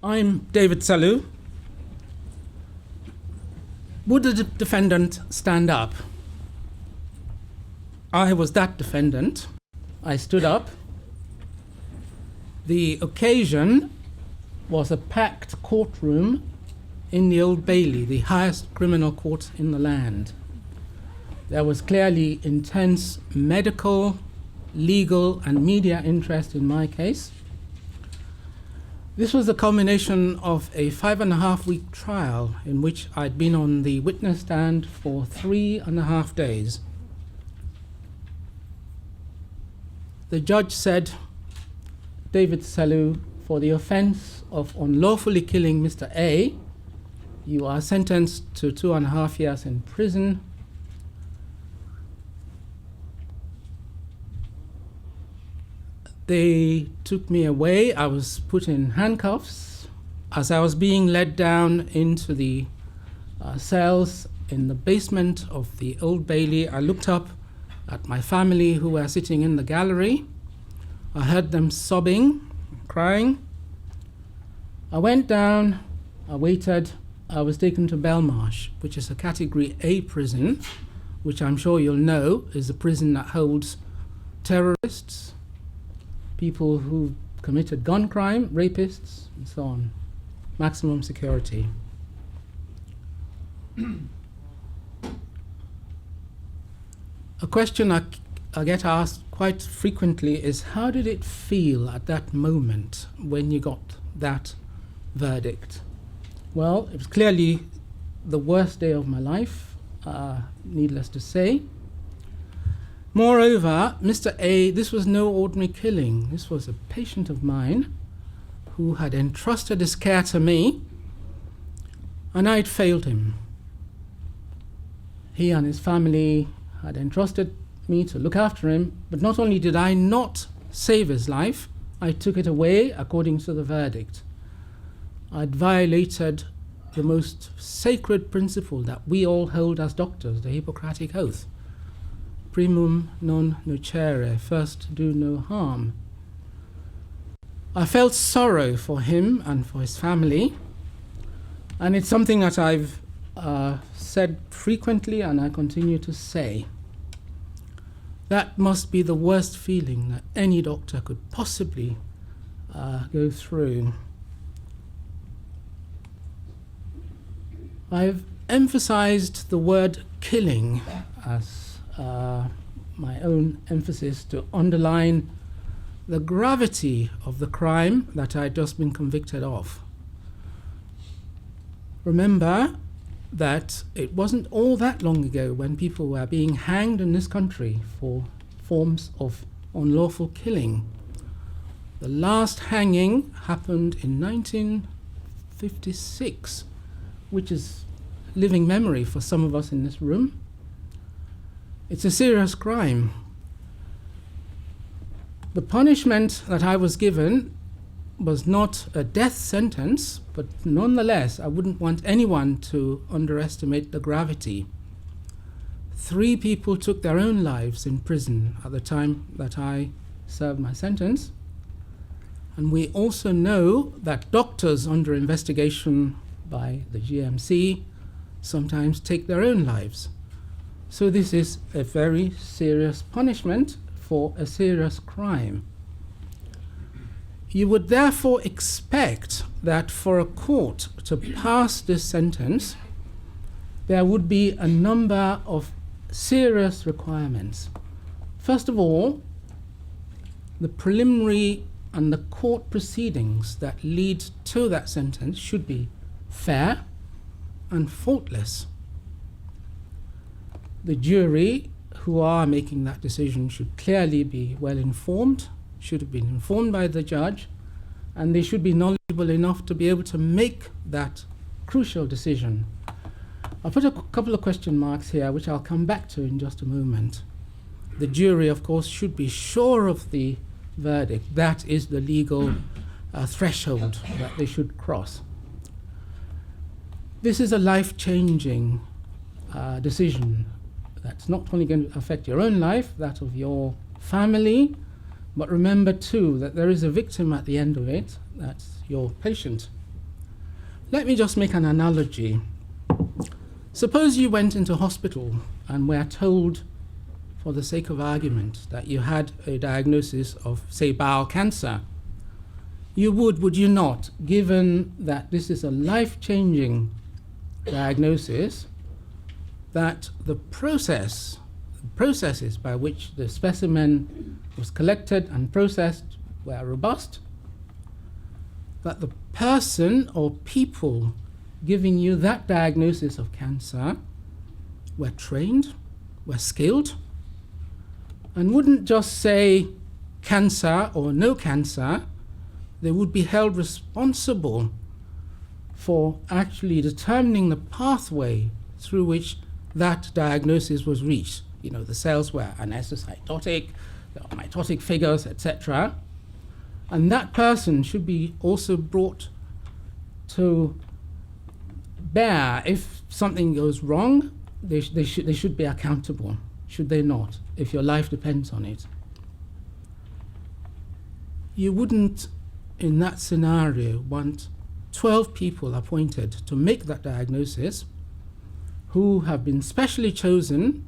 I'm David Sellu. Would the defendant stand up? I was that defendant. I stood up. The occasion was a packed courtroom in the Old Bailey, the highest criminal court in the land. There was clearly intense medical, legal, and media interest in my case. This was the culmination of a 5.5-week trial in which I'd been on the witness stand for 3.5 days. The judge said, David Sellu, for the offense of unlawfully killing Mr. A, you are sentenced to 2.5 years in prison. They took me away. I was put in handcuffs. As I was being led down into the cells in the basement of the Old Bailey, I looked up at my family who were sitting in the gallery. I heard them sobbing, crying. I went down, I waited. I was taken to Belmarsh, which is a Category A prison, which I'm sure you'll know is a prison that holds terrorists, people who committed gun crime, rapists, and so on. Maximum security. A question I get asked quite frequently is, how did it feel at that moment when you got that verdict? Well, it was clearly the worst day of my life, needless to say. Moreover, Mr. A, this was no ordinary killing. This was a patient of mine who had entrusted his care to me, and I'd failed him. He and his family had entrusted me to look after him, but not only did I not save his life, I took it away according to the verdict. I'd violated the most sacred principle that we all hold as doctors, the Hippocratic Oath. Primum non nocere, first do no harm. I felt sorrow for him and for his family, and it's something that I've said frequently and I continue to say. That must be the worst feeling that any doctor could possibly go through. I've emphasized the word killing as my own emphasis to underline the gravity of the crime that I'd just been convicted of. Remember that it wasn't all that long ago when people were being hanged in this country for forms of unlawful killing. The last hanging happened in 1956, which is living memory for some of us in this room. It's a serious crime. The punishment that I was given was not a death sentence, but nonetheless, I wouldn't want anyone to underestimate the gravity. 3 people took their own lives in prison at the time that I served my sentence. And we also know that doctors under investigation by the GMC sometimes take their own lives. So this is a very serious punishment for a serious crime. You would therefore expect that for a court to pass this sentence, there would be a number of serious requirements. First of all, the preliminary and the court proceedings that lead to that sentence should be fair and faultless. The jury who are making that decision should clearly be well informed, should have been informed by the judge, and they should be knowledgeable enough to be able to make that crucial decision. I'll put a couple of question marks here, which I'll come back to in just a moment. The jury, of course, should be sure of the verdict. That is the legal threshold that they should cross. This is a life-changing decision that's not only going to affect your own life, that of your family, but remember too that there is a victim at the end of it, that's your patient. Let me just make an analogy. Suppose you went into hospital and were told, for the sake of argument, that you had a diagnosis of, say, bowel cancer. You would you not, given that this is a life-changing diagnosis, that the processes by which the specimen was collected and processed were robust, that the person or people giving you that diagnosis of cancer were trained, were skilled, and wouldn't just say cancer or no cancer, they would be held responsible for actually determining the pathway through which that diagnosis was reached. You know, the cells were anisocytotic, there are mitotic figures, etc. And that person should be also brought to bear. If something goes wrong, they should be accountable, should they not, if your life depends on it. You wouldn't, in that scenario, want 12 people appointed to make that diagnosis who have been specially chosen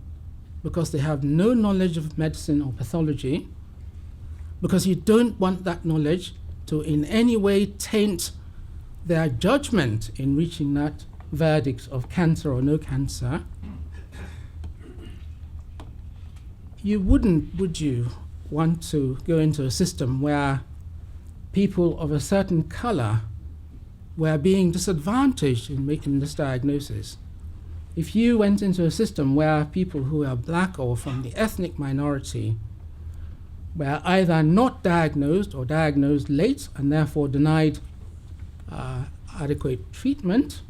because they have no knowledge of medicine or pathology, because you don't want that knowledge to in any way taint their judgment in reaching that verdict of cancer or no cancer. You wouldn't, would you, want to go into a system where people of a certain color were being disadvantaged in making this diagnosis? If you went into a system where people who are black or from the ethnic minority were either not diagnosed or diagnosed late and therefore denied adequate treatment,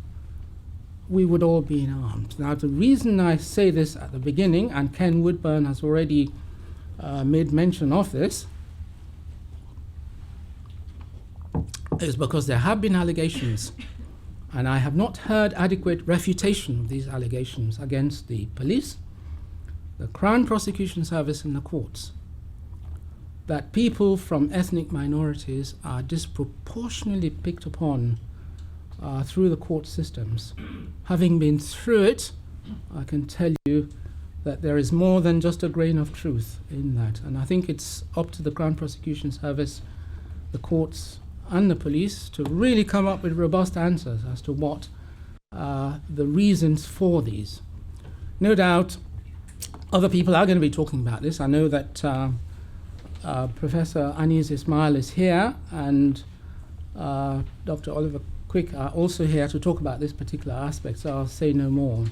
we would all be in arms. Now, the reason I say this at the beginning, and Ken Woodburn has already made mention of this, is because there have been allegations, and I have not heard adequate refutation of these allegations against the police, the Crown Prosecution Service, and the courts, that people from ethnic minorities are disproportionately picked upon through the court systems. Having been through it, I can tell you that there is more than just a grain of truth in that. And I think it's up to the Crown Prosecution Service, the courts, and the police to really come up with robust answers as to what the reasons for these. No doubt other people are going to be talking about this. I know that Professor Anis Ismail is here, and Dr. Oliver Quick are also here to talk about this particular aspect, so I'll say no more.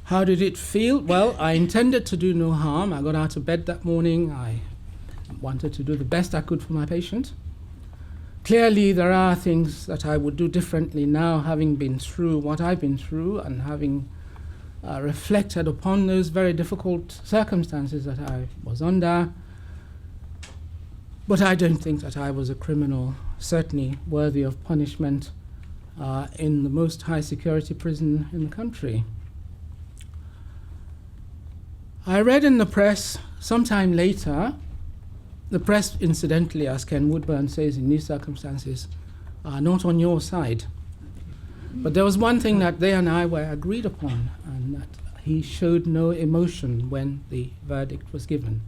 How did it feel? Well, I intended to do no harm. I got out of bed that morning. I wanted to do the best I could for my patient. Clearly, there are things that I would do differently now, having been through what I've been through and having reflected upon those very difficult circumstances that I was under. But I don't think that I was a criminal, certainly worthy of punishment in the most high security prison in the country. I read in the press sometime later, the press, incidentally, as Ken Woodburn says, in these circumstances, are not on your side. But there was one thing that they and I were agreed upon, and that he showed no emotion when the verdict was given.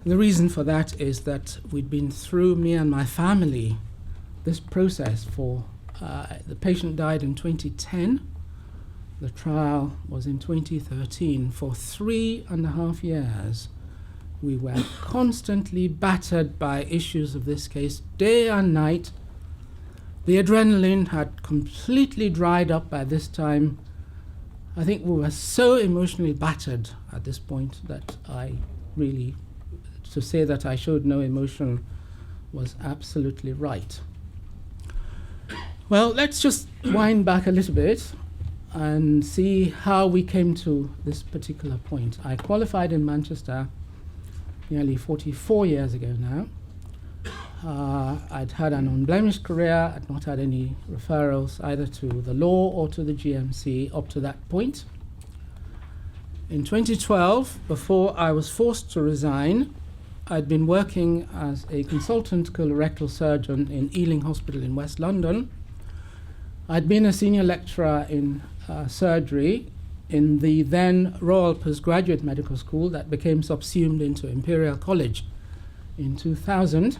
The reason for that is that we'd been through, me and my family, this process for, the patient died in 2010, the trial was in 2013. For 3.5 years, we were constantly battered by issues of this case, day and night. The adrenaline had completely dried up by this time. I think we were so emotionally battered at this point that to say that I showed no emotion was absolutely right. Well, let's just wind back a little bit and see how we came to this particular point. I qualified in Manchester nearly 44 years ago now. I'd had an unblemished career. I'd not had any referrals either to the law or to the GMC up to that point. In 2012, before I was forced to resign, I'd been working as a consultant colorectal surgeon in Ealing Hospital in West London. I'd been a senior lecturer in surgery in the then Royal Postgraduate Medical School that became subsumed into Imperial College in 2000.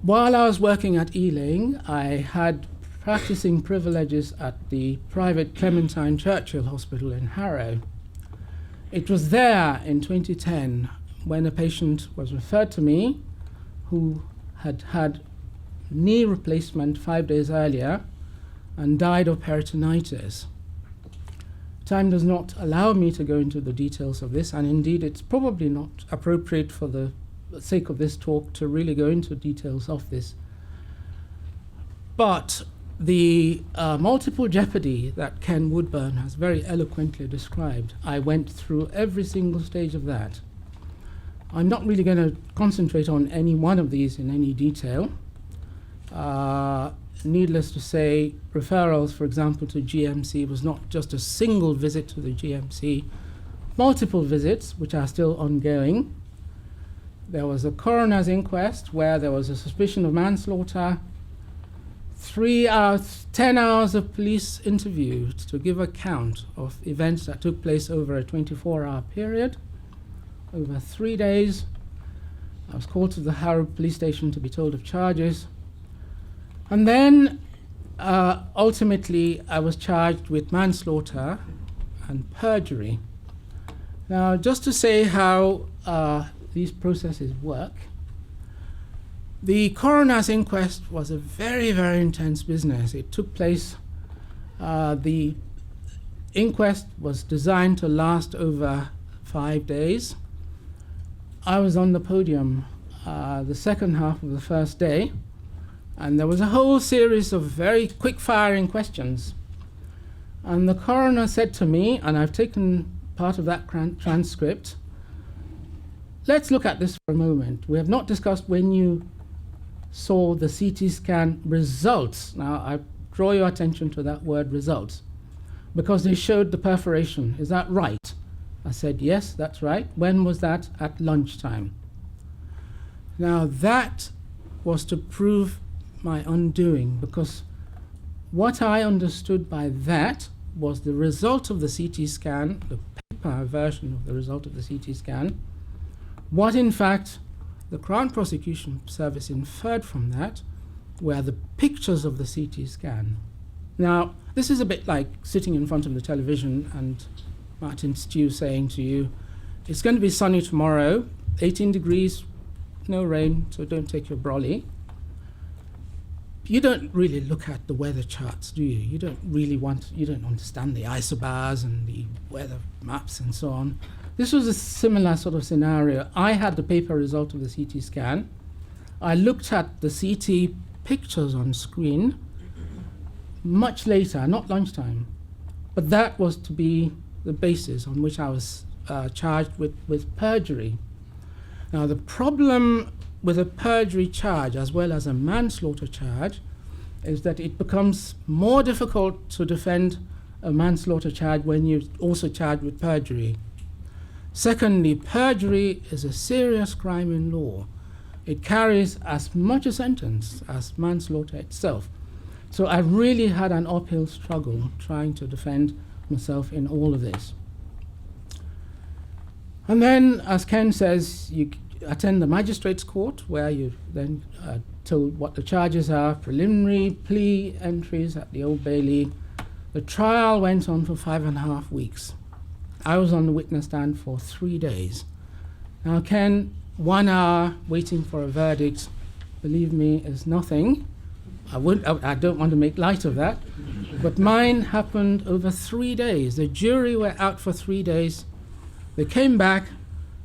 While I was working at Ealing, I had practicing privileges at the private Clementine Churchill Hospital in Harrow. It was there in 2010 when a patient was referred to me who had had knee replacement 5 days earlier and died of peritonitis. Time does not allow me to go into the details of this, and indeed it's probably not appropriate for the sake of this talk to really go into details of this. But the multiple jeopardy that Ken Woodburn has very eloquently described, I went through every single stage of that. I'm not really going to concentrate on any one of these in any detail. Needless to say, referrals, for example, to GMC was not just a single visit to the GMC, multiple visits, which are still ongoing. There was a coroner's inquest where there was a suspicion of manslaughter, 10 hours of police interviews to give account of events that took place over a 24-hour period, over 3 days. I was called to the Harrow police station to be told of charges. And then, ultimately, I was charged with manslaughter and perjury. Now, just to say how these processes work, the coroner's inquest was a very, very intense business. It took place, the inquest was designed to last over 5 days. I was on the podium the second half of the first day, and there was a whole series of very quick-firing questions. And the coroner said to me, and I've taken part of that transcript, let's look at this for a moment. We have not discussed when you saw the CT scan results. Now, I draw your attention to that word results, because they showed the perforation. Is that right? I said, yes, that's right. When was that? At lunchtime. Now, that was to prove my undoing, because what I understood by that was the result of the CT scan, the paper version of the result of the CT scan, what in fact the Crown Prosecution Service inferred from that were the pictures of the CT scan. Now, this is a bit like sitting in front of the television and Martin Stew saying to you, it's going to be sunny tomorrow, 18 degrees, no rain, so don't take your brolly. You don't really look at the weather charts, do you? You don't understand the isobars and the weather maps and so on. This was a similar sort of scenario. I had the paper result of the CT scan. I looked at the CT pictures on screen much later, not lunchtime. But that was to be the basis on which I was charged with perjury. Now, the problem with a perjury charge as well as a manslaughter charge is that it becomes more difficult to defend a manslaughter charge when you're also charged with perjury. Secondly, perjury is a serious crime in law. It carries as much a sentence as manslaughter itself. So I really had an uphill struggle trying to defend myself in all of this. And then, as Ken says, you attend the magistrate's court, where you then told what the charges are, preliminary plea entries at the Old Bailey. The trial went on for 5.5 weeks. I was on the witness stand for 3 days. Now, Ken, 1 hour waiting for a verdict, believe me, is nothing. I don't want to make light of that, but mine happened over 3 days. The jury were out for 3 days. They came back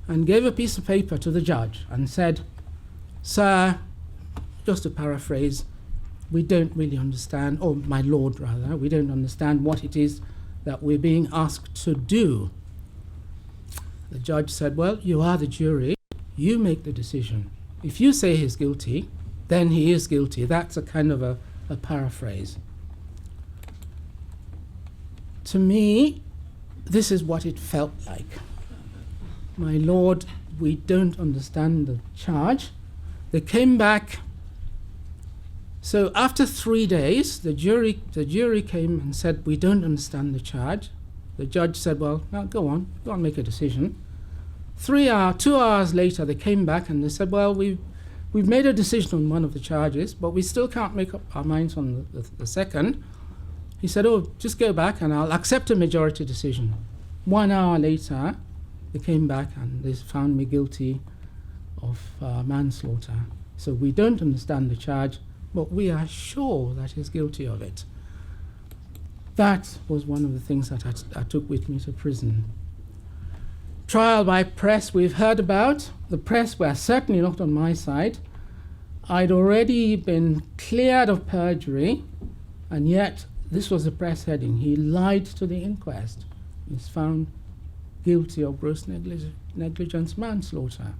and gave a piece of paper to the judge and said, sir, just to paraphrase, we don't really understand, or my lord rather, we don't understand what it is that we're being asked to do. The judge said, well, you are the jury, you make the decision. If you say he's guilty, then he is guilty. That's a kind of a paraphrase. To me, this is what it felt like. my lord, we don't understand the charge. They came back. So after 3 days, the jury came and said, we don't understand the charge. The judge said, well, now go on, make a decision. 2 hours later, they came back and they said, well, we've made a decision on one of the charges, but we still can't make up our minds on the second. He said, oh, just go back and I'll accept a majority decision. 1 hour later, they came back and they found me guilty of manslaughter. So we don't understand the charge, but we are sure that he's guilty of it. That was one of the things that I took with me to prison. Trial by press we've heard about. The press were certainly not on my side. I'd already been cleared of perjury, and yet this was the press heading. He lied to the inquest. He's found guilty of gross negligence manslaughter.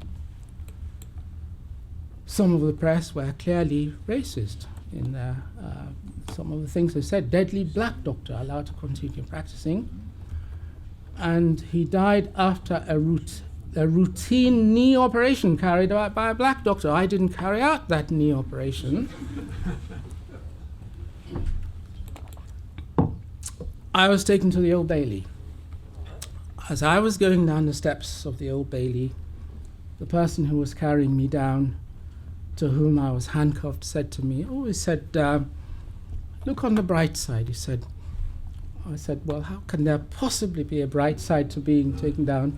Some of the press were clearly racist in some of the things they said. Deadly black doctor allowed to continue practicing. And he died after a routine knee operation carried out by a black doctor. I didn't carry out that knee operation. I was taken to the Old Bailey. As I was going down the steps of the Old Bailey, the person who was carrying me down, to whom I was handcuffed, said to me, look on the bright side, he said. I said, well, how can there possibly be a bright side to being taken down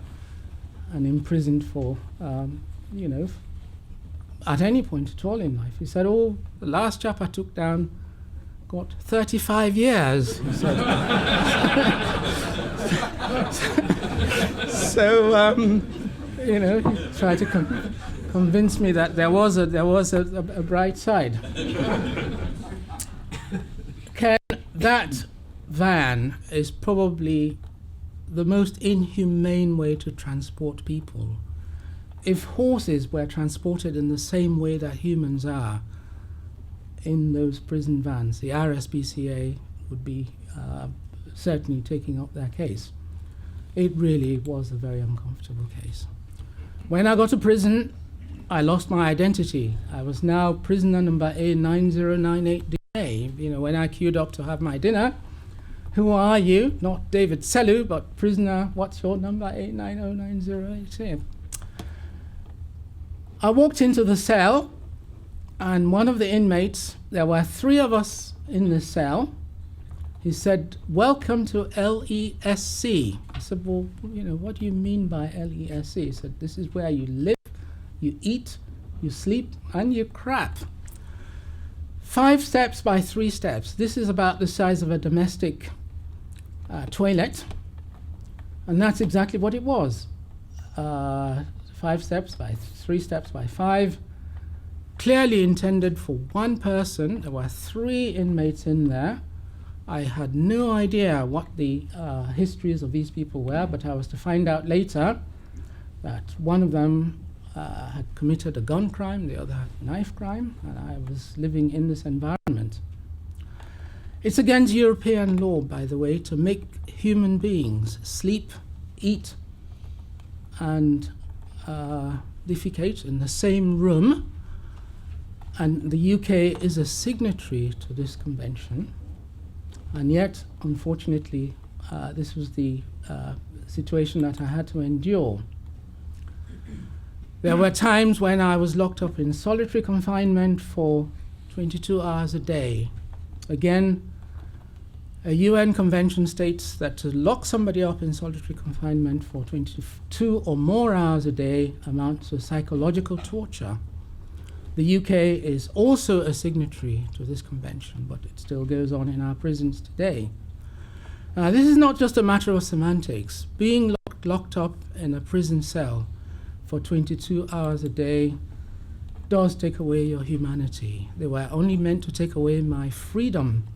and imprisoned for, at any point at all in life? He said, oh, the last chap I took down got 35 years, he said. So, he tried to convince me that there was a bright side. Ken, that van is probably the most inhumane way to transport people. If horses were transported in the same way that humans are in those prison vans, the RSPCA would be certainly taking up their case. It really was a very uncomfortable case. When I got to prison, I lost my identity. I was now prisoner number A9098DA. When I queued up to have my dinner, who are you? Not David Sellu, but prisoner, what's your number? 8909088. I walked into the cell, and one of the inmates, there were 3 of us in the cell. He said, welcome to LESC. I said, well, what do you mean by LESC? He said, this is where you live, you eat, you sleep, and you crap. 5 steps by 3 steps. This is about the size of a domestic toilet, and that's exactly what it was. 5 steps by 3 steps by 5, clearly intended for one person. There were 3 inmates in there. I had no idea what the histories of these people were, but I was to find out later that one of them had committed a gun crime, the other a knife crime, and I was living in this environment. It's against European law, by the way, to make human beings sleep, eat, and defecate in the same room, and the UK is a signatory to this convention, and yet, unfortunately, this was the situation that I had to endure. There were times when I was locked up in solitary confinement for 22 hours a day. Again, a UN convention states that to lock somebody up in solitary confinement for 22 or more hours a day amounts to psychological torture. The UK is also a signatory to this convention, but it still goes on in our prisons today. This is not just a matter of semantics. Being locked up in a prison cell for 22 hours a day does take away your humanity. They were only meant to take away my freedom.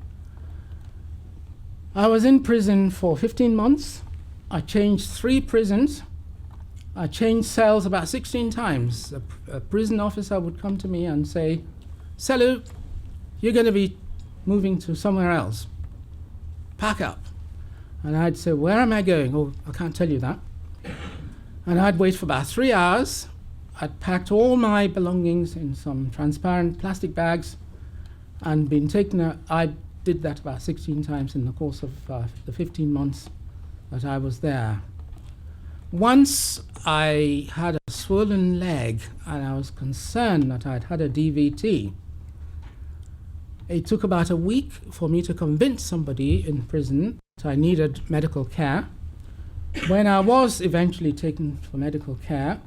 I was in prison for 15 months. I changed 3 prisons. I changed cells about 16 times. A prison officer would come to me and say, Sellu, you're going to be moving to somewhere else. Pack up. And I'd say, where am I going? Oh, I can't tell you that. And I'd wait for about 3 hours. I'd packed all my belongings in some transparent plastic bags and been taken out. I did that about 16 times in the course of the 15 months that I was there. Once I had a swollen leg and I was concerned that I'd had a DVT. It took about a week for me to convince somebody in prison that I needed medical care. When I was eventually taken for medical care,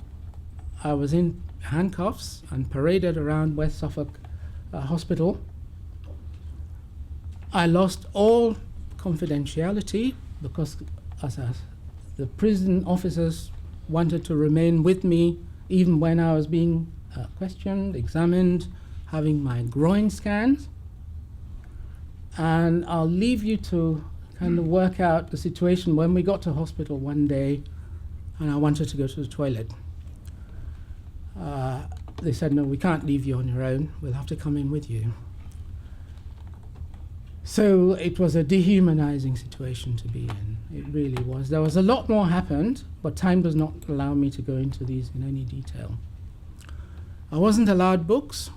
I was in handcuffs and paraded around West Suffolk Hospital. I lost all confidentiality because the prison officers wanted to remain with me even when I was being questioned, examined, having my groin scans. And I'll leave you to kind of work out the situation when we got to hospital one day and I wanted to go to the toilet. They said, no, we can't leave you on your own. We'll have to come in with you. So it was a dehumanizing situation to be in. It really was. There was a lot more happened, but time does not allow me to go into these in any detail. I wasn't allowed books,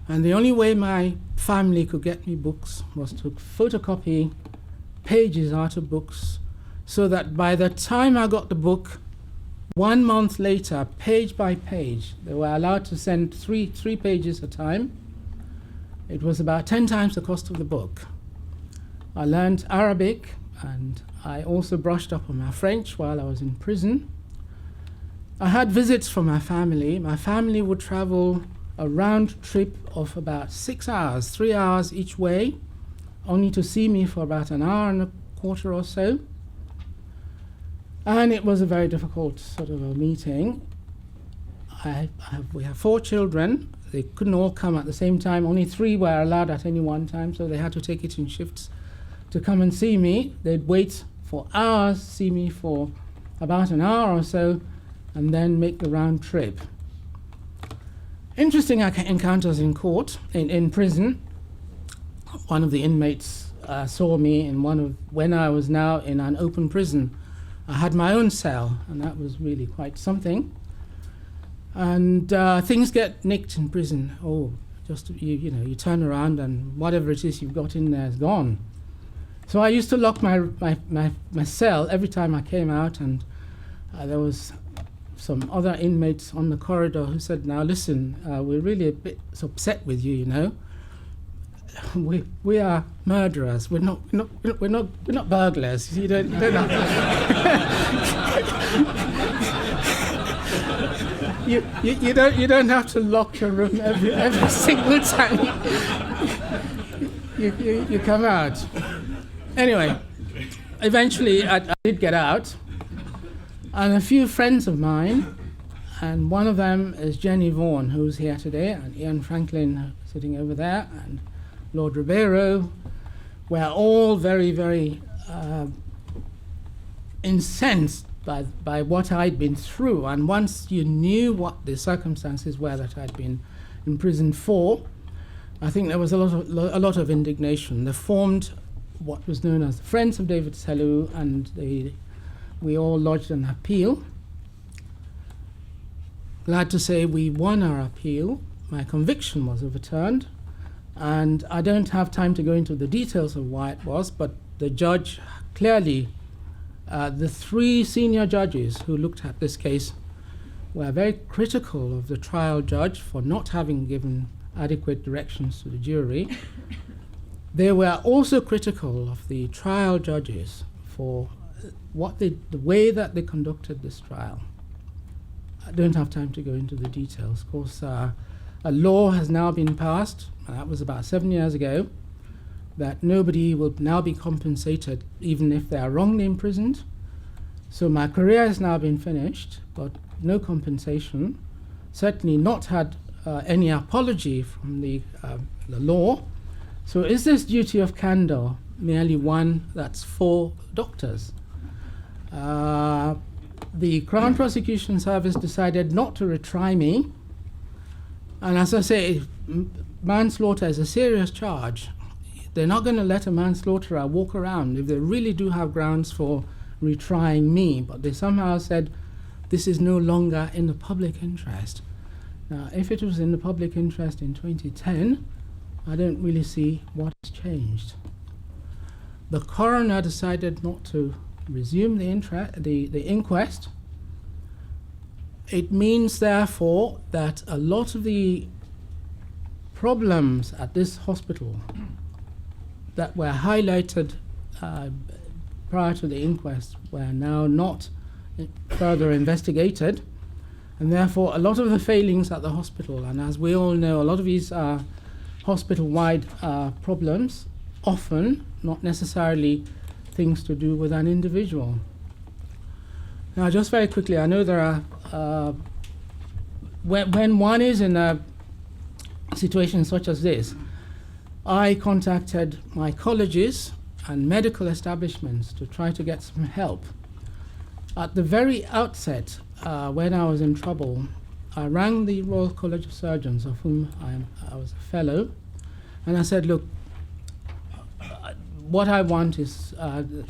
and the only way my family could get me books was to photocopy pages out of books so that by the time I got the book, 1 month later, page by page, they were allowed to send three pages at a time. It was about 10 times the cost of the book. I learned Arabic, and I also brushed up on my French while I was in prison. I had visits from my family. My family would travel a round trip of about 6 hours, 3 hours each way, only to see me for about an hour and a quarter or so. And it was a very difficult sort of a meeting. We have 4 children. They couldn't all come at the same time. Only 3 were allowed at any one time, so they had to take it in shifts to come and see me. They'd wait for hours, see me for about an hour or so, and then make the round trip. Interesting encounters in court, in prison. One of the inmates saw me when I was now in an open prison. I had my own cell, and that was really quite something. And things get nicked in prison. Oh, just you turn around and whatever it is you've got in there is gone. So I used to lock my cell every time I came out, and there was some other inmates on the corridor who said, "Now listen, we're really a bit upset with you. You know, we are murderers. We're not burglars. You don't have you don't have to lock your room every single time you come out." Anyway, eventually I did get out, and a few friends of mine, and one of them is Jenny Vaughan, who's here today, and Ian Franklin sitting over there, and Lord Ribeiro, were all very, very incensed by what I'd been through. And once you knew what the circumstances were that I'd been imprisoned for, I think there was a lot of indignation. They formed what was known as the Friends of David Sellu, and we all lodged an appeal. Glad to say we won our appeal. My conviction was overturned, and I don't have time to go into the details of why it was, but the judge clearly, the 3 senior judges who looked at this case were very critical of the trial judge for not having given adequate directions to the jury. They were also critical of the trial judges for the way that they conducted this trial. I don't have time to go into the details. Of course, a law has now been passed, and that was about 7 years ago, that nobody will now be compensated even if they are wrongly imprisoned. So my career has now been finished, but no compensation, certainly not had any apology from the law. So is this duty of candor merely one that's for doctors? The Crown Prosecution Service decided not to retry me, and as I say, manslaughter is a serious charge. They're not going to let a manslaughterer walk around if they really do have grounds for retrying me, but they somehow said this is no longer in the public interest. Now, if it was in the public interest in 2010, I don't really see what has changed. The coroner decided not to resume the inquest. It means, therefore, that a lot of the problems at this hospital that were highlighted prior to the inquest were now not further investigated, and therefore a lot of the failings at the hospital, and as we all know, a lot of these are hospital-wide problems, often not necessarily things to do with an individual. Now, just very quickly, I know there are, when one is in a situation such as this, I contacted my colleges and medical establishments to try to get some help. At the very outset, when I was in trouble, I rang the Royal College of Surgeons, of whom I was a fellow, and I said, look, what I want is,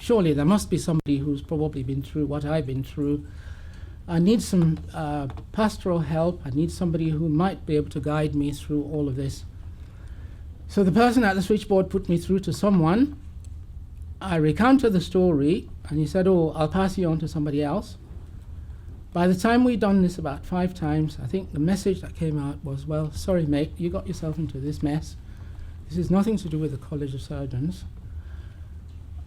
surely there must be somebody who's probably been through what I've been through. I need some pastoral help. I need somebody who might be able to guide me through all of this. So the person at the switchboard put me through to someone. I recounted the story, and he said, oh, I'll pass you on to somebody else. By the time we'd done this about 5 times, I think the message that came out was, well, sorry, mate, you got yourself into this mess. This is nothing to do with the College of Surgeons,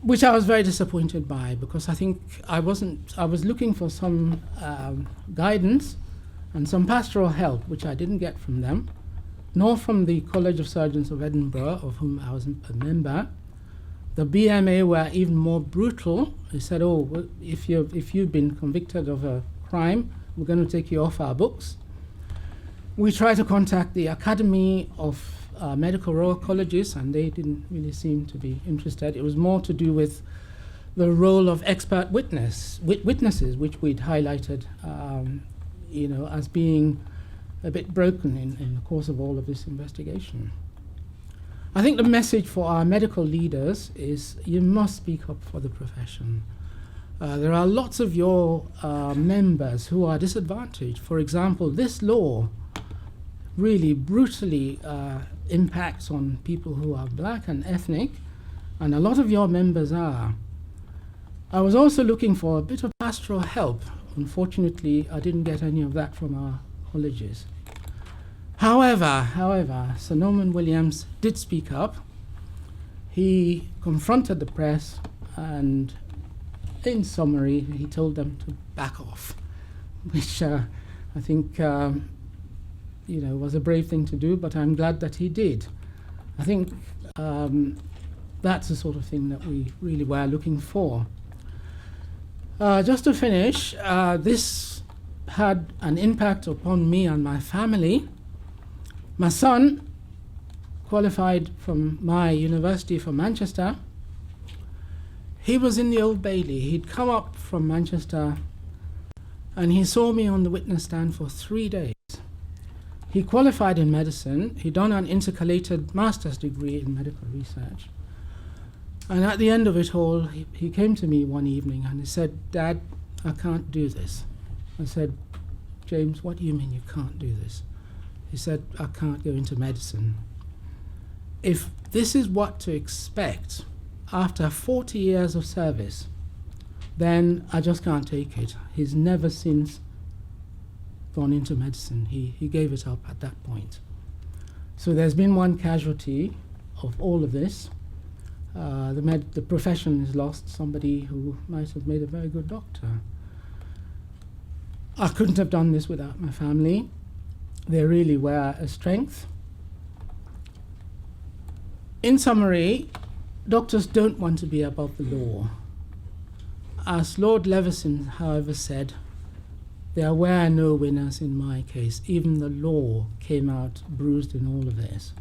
which I was very disappointed by, because I think I was looking for some guidance and some pastoral help, which I didn't get from them, nor from the College of Surgeons of Edinburgh, of whom I was a member. The BMA were even more brutal. They said, oh, well, if you've been convicted of a crime, we're going to take you off our books. We tried to contact the Academy of Medical Royal Colleges, and they didn't really seem to be interested. It was more to do with the role of expert witnesses, which we'd highlighted as being a bit broken in the course of all of this investigation. I think the message for our medical leaders is you must speak up for the profession. There are lots of your members who are disadvantaged. For example, this law really brutally impacts on people who are black and ethnic, and a lot of your members are. I was also looking for a bit of pastoral help. Unfortunately, I didn't get any of that from our colleges. However, Sir Norman Williams did speak up. He confronted the press, and in summary, he told them to back off, which I think was a brave thing to do, but I'm glad that he did. I think that's the sort of thing that we really were looking for. Just to finish, this had an impact upon me and my family. My son qualified from my university from Manchester. He was in the Old Bailey. He'd come up from Manchester, and he saw me on the witness stand for 3 days. He qualified in medicine. He'd done an intercalated master's degree in medical research. And at the end of it all, he came to me one evening and he said, Dad, I can't do this. I said, James, what do you mean you can't do this? He said, I can't go into medicine. If this is what to expect after 40 years of service, then I just can't take it. He's never since gone into medicine. He gave it up at that point. So there's been one casualty of all of this. The profession has lost somebody who might have made a very good doctor. I couldn't have done this without my family. They really were a strength. In summary, doctors don't want to be above the law. As Lord Leveson, however, said, there were no winners in my case. Even the law came out bruised in all of this.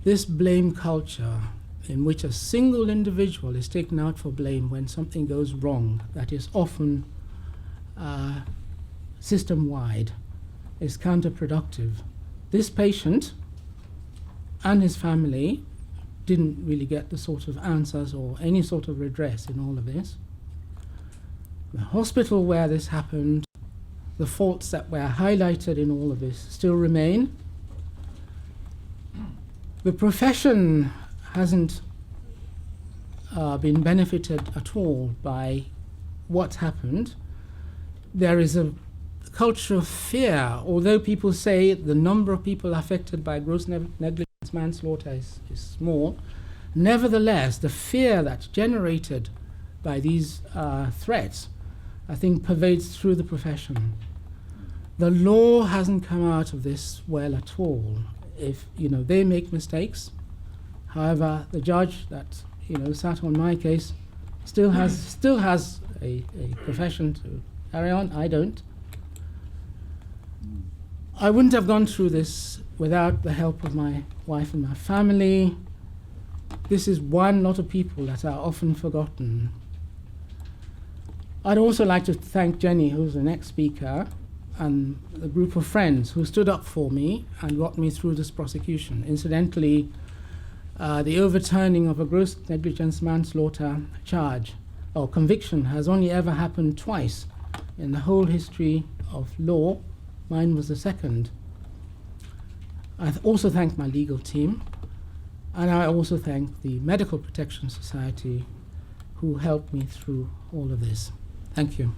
This blame culture, in which a single individual is taken out for blame when something goes wrong, that is often system-wide, is counterproductive. This patient and his family didn't really get the sort of answers or any sort of redress in all of this. The hospital where this happened, the faults that were highlighted in all of this still remain. The profession hasn't been benefited at all by what happened. There is a culture of fear, although people say the number of people affected by gross negligence manslaughter is small. Nevertheless, the fear that's generated by these threats, I think, pervades through the profession. The law hasn't come out of this well at all. If they make mistakes, however, the judge that sat on my case still has a profession to carry on. I don't. I wouldn't have gone through this without the help of my wife and my family. This is one lot of people that are often forgotten. I'd also like to thank Jenny, who's the next speaker, and a group of friends who stood up for me and got me through this prosecution. Incidentally, the overturning of a gross negligence manslaughter charge or conviction has only ever happened twice in the whole history of law. Mine was the second. I also thank my legal team, and I also thank the Medical Protection Society who helped me through all of this. Thank you.